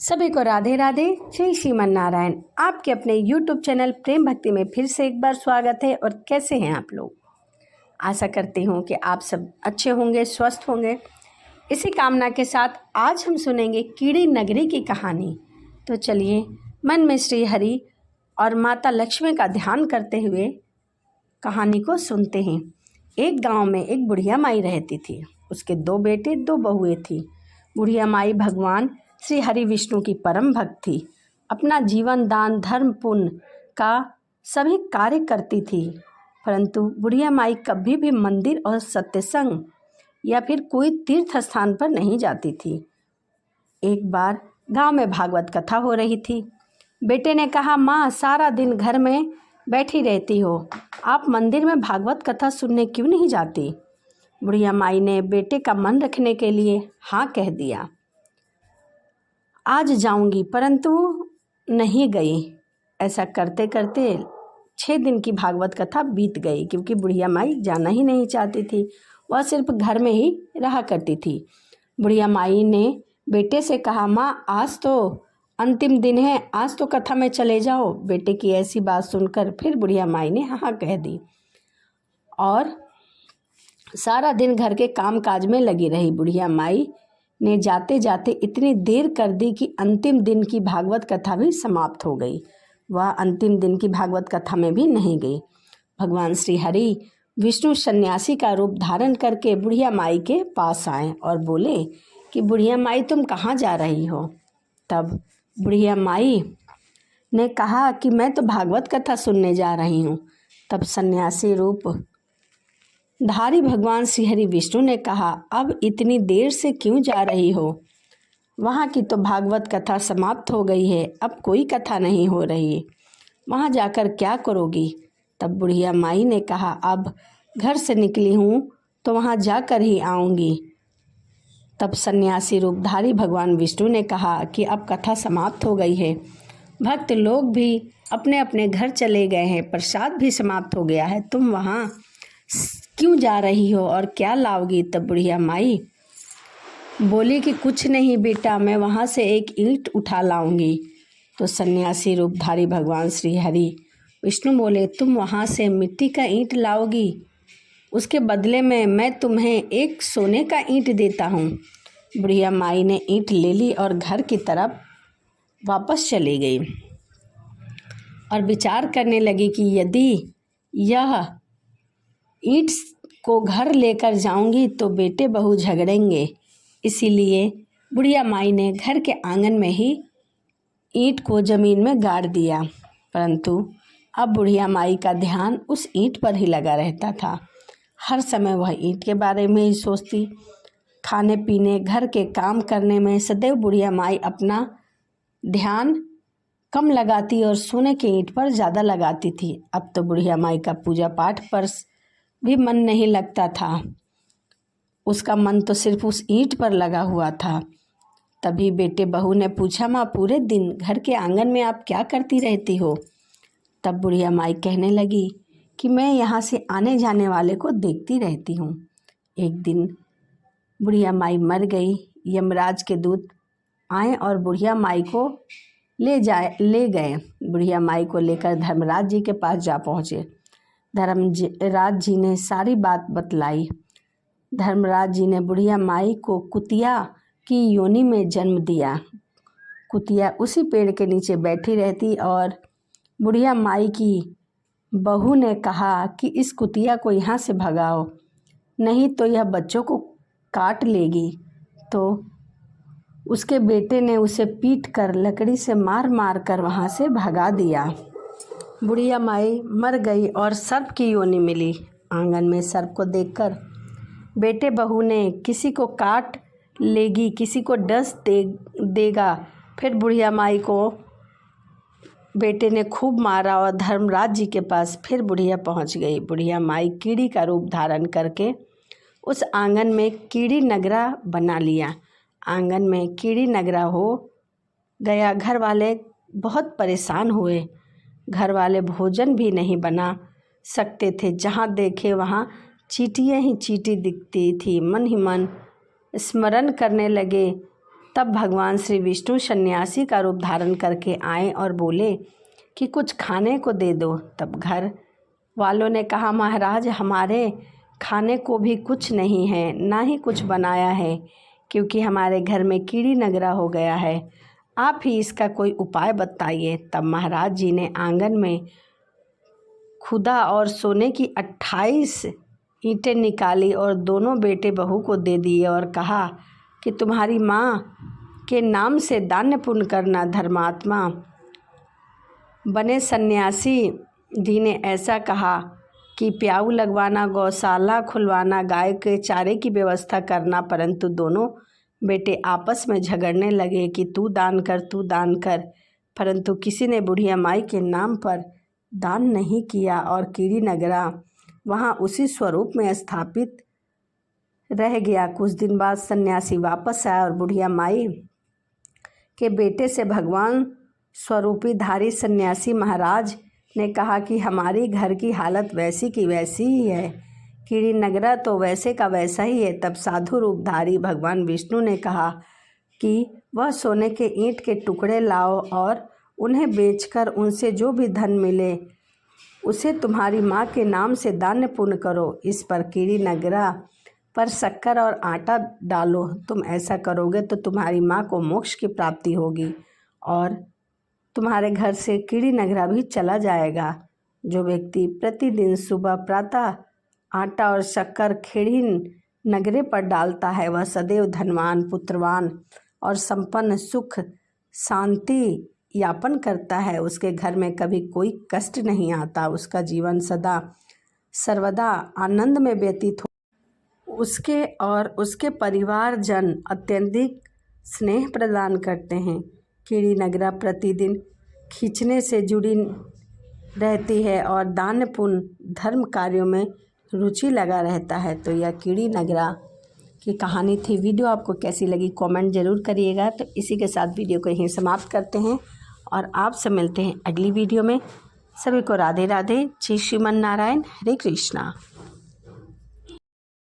सभी को राधे राधे। जय श्रीमन नारायण। आपके अपने YouTube चैनल प्रेम भक्ति में फिर से एक बार स्वागत है। और कैसे हैं आप लोग? आशा करती हूँ कि आप सब अच्छे होंगे, स्वस्थ होंगे। इसी कामना के साथ आज हम सुनेंगे कीड़ी नगरी की कहानी। तो चलिए मन में श्री हरि और माता लक्ष्मी का ध्यान करते हुए कहानी को सुनते हैं। एक गांव में एक बुढ़िया माई रहती थी। उसके 2 बेटे 2 बहुएं थी। बुढ़िया माई भगवान श्री हरि विष्णु की परम भक्त थी। अपना जीवन दान धर्म पुण्य का सभी कार्य करती थी, परंतु बुढ़िया माई कभी भी मंदिर और सत्संग या फिर कोई तीर्थ स्थान पर नहीं जाती थी। एक बार गांव में भागवत कथा हो रही थी। बेटे ने कहा, माँ सारा दिन घर में बैठी रहती हो, आप मंदिर में भागवत कथा सुनने क्यों नहीं जाती? बुढ़िया माई ने बेटे का मन रखने के लिए हाँ कह दिया। आज जाऊंगी, परंतु नहीं गई। ऐसा करते करते 6 दिन की भागवत कथा बीत गई, क्योंकि बुढ़िया माई जाना ही नहीं चाहती थी। वह सिर्फ घर में ही रहा करती थी। बुढ़िया माई ने बेटे से कहा, माँ आज तो अंतिम दिन है, आज तो कथा में चले जाओ। बेटे की ऐसी बात सुनकर फिर बुढ़िया माई ने हाँ कह दी और सारा दिन घर के काम काज में लगी रही। बुढ़िया माई ने जाते जाते इतनी देर कर दी कि अंतिम दिन की भागवत कथा भी समाप्त हो गई। वह अंतिम दिन की भागवत कथा में भी नहीं गई। भगवान श्री हरि विष्णु सन्यासी का रूप धारण करके बुढ़िया माई के पास आए और बोले कि बुढ़िया माई तुम कहाँ जा रही हो? तब बुढ़िया माई ने कहा कि मैं तो भागवत कथा सुनने जा रही हूँ। तब सन्यासी रूप धारी भगवान श्री हरि विष्णु ने कहा, अब इतनी देर से क्यों जा रही हो? वहाँ की तो भागवत कथा समाप्त हो गई है, अब कोई कथा नहीं हो रही, वहाँ जाकर क्या करोगी? तब बुढ़िया माई ने कहा, अब घर से निकली हूँ तो वहाँ जाकर ही आऊँगी। तब सन्यासी रूपधारी भगवान विष्णु ने कहा कि अब कथा समाप्त हो गई है, भक्त लोग भी अपने अपने घर चले गए हैं, प्रसाद भी समाप्त हो गया है, तुम वहाँ क्यों जा रही हो और क्या लाओगी? तब बुढ़िया माई बोली कि कुछ नहीं बेटा, मैं वहाँ से एक ईंट उठा लाऊंगी। तो सन्यासी रूपधारी भगवान श्री हरि विष्णु बोले, तुम वहाँ से मिट्टी का ईंट लाओगी, उसके बदले में मैं तुम्हें एक सोने का ईंट देता हूँ। बुढ़िया माई ने ईंट ले ली और घर की तरफ वापस चली गई और विचार करने लगी कि यदि यह ईंट को घर लेकर जाऊंगी तो बेटे बहू झगड़ेंगे। इसीलिए बुढ़िया माई ने घर के आंगन में ही ईंट को ज़मीन में गाड़ दिया। परंतु अब बुढ़िया माई का ध्यान उस ईंट पर ही लगा रहता था। हर समय वह ईंट के बारे में ही सोचती। खाने पीने घर के काम करने में सदैव बुढ़िया माई अपना ध्यान कम लगाती और सोने के ईंट पर ज़्यादा लगाती थी। अब तो बुढ़िया माई का पूजा पाठ पर भी मन नहीं लगता था, उसका मन तो सिर्फ उस ईंट पर लगा हुआ था। तभी बेटे बहू ने पूछा, माँ पूरे दिन घर के आंगन में आप क्या करती रहती हो? तब बुढ़िया माई कहने लगी कि मैं यहाँ से आने जाने वाले को देखती रहती हूँ। एक दिन बुढ़िया माई मर गई। यमराज के दूत आए और बुढ़िया माई को ले गए। बुढ़िया माई को लेकर धर्मराज जी के पास जा पहुँचे। धर्मराज जी ने सारी बात बतलाई। धर्मराज जी ने बुढ़िया माई को कुतिया की योनि में जन्म दिया। कुतिया उसी पेड़ के नीचे बैठी रहती और बुढ़िया माई की बहू ने कहा कि इस कुतिया को यहाँ से भगाओ, नहीं तो यह बच्चों को काट लेगी। तो उसके बेटे ने उसे पीट कर लकड़ी से मार मार कर वहाँ से भगा दिया। बुढ़िया माई मर गई और सर्प की योनि मिली। आंगन में सर्प को देखकर बेटे बहू ने किसी को काट लेगी, किसी को डस देगा। फिर बुढ़िया माई को बेटे ने खूब मारा और धर्मराज जी के पास फिर बुढ़िया पहुंच गई। बुढ़िया माई कीड़ी का रूप धारण करके उस आंगन में कीड़ी नगरा बना लिया। आंगन में कीड़ी नगरा हो गया। घर वाले बहुत परेशान हुए। घर वाले भोजन भी नहीं बना सकते थे। जहाँ देखे वहाँ चींटियाँ ही चींटी दिखती थी। मन ही मन स्मरण करने लगे तब भगवान श्री विष्णु सन्यासी का रूप धारण करके आए और बोले कि कुछ खाने को दे दो। तब घर वालों ने कहा, महाराज हमारे खाने को भी कुछ नहीं है, ना ही कुछ बनाया है, क्योंकि हमारे घर में कीड़ी नगरा हो गया है। आप ही इसका कोई उपाय बताइए। तब महाराज जी ने आंगन में खुदा और सोने की 28 ईंटें निकाली और दोनों बेटे बहू को दे दिए और कहा कि तुम्हारी माँ के नाम से दान पुण्य करना। धर्मात्मा बने सन्यासी जी ने ऐसा कहा कि प्याऊ लगवाना, गौशाला खुलवाना, गाय के चारे की व्यवस्था करना, परंतु दोनों बेटे आपस में झगड़ने लगे कि तू दान कर, तू दान कर, परंतु किसी ने बुढ़िया माई के नाम पर दान नहीं किया और कीड़ी नगरा वहाँ उसी स्वरूप में स्थापित रह गया। कुछ दिन बाद सन्यासी वापस आया और बुढ़िया माई के बेटे से भगवान स्वरूपी धारी सन्यासी महाराज ने कहा कि हमारी घर की हालत वैसी की वैसी ही है, कीड़ी नगरा तो वैसे का वैसा ही है। तब साधु रूपधारी भगवान विष्णु ने कहा कि वह सोने के ईंट के टुकड़े लाओ और उन्हें बेचकर उनसे जो भी धन मिले उसे तुम्हारी माँ के नाम से दान पुण्य करो। इस पर कीड़ी नगरा पर शक्कर और आटा डालो। तुम ऐसा करोगे तो तुम्हारी माँ को मोक्ष की प्राप्ति होगी और तुम्हारे घर से कीड़ी नगरा भी चला जाएगा। जो व्यक्ति प्रतिदिन सुबह प्रातः आटा और शक्कर कीड़ी नगरे पर डालता है वह सदैव धनवान, पुत्रवान और संपन्न, सुख शांति यापन करता है। उसके घर में कभी कोई कष्ट नहीं आता, उसका जीवन सदा सर्वदा आनंद में व्यतीत हो। उसके और उसके परिवार जन अत्यधिक स्नेह प्रदान करते हैं। कीड़ी नगरा प्रतिदिन खींचने से जुड़ी रहती है और दान पुण्य धर्म कार्यों में रुचि लगा रहता है। तो यह कीड़ी नगरा की कहानी थी। वीडियो आपको कैसी लगी कमेंट ज़रूर करिएगा। तो इसी के साथ वीडियो को यहीं समाप्त करते हैं और आपसे मिलते हैं अगली वीडियो में। सभी को राधे राधे। जय श्रीमन नारायण। हरे कृष्णा।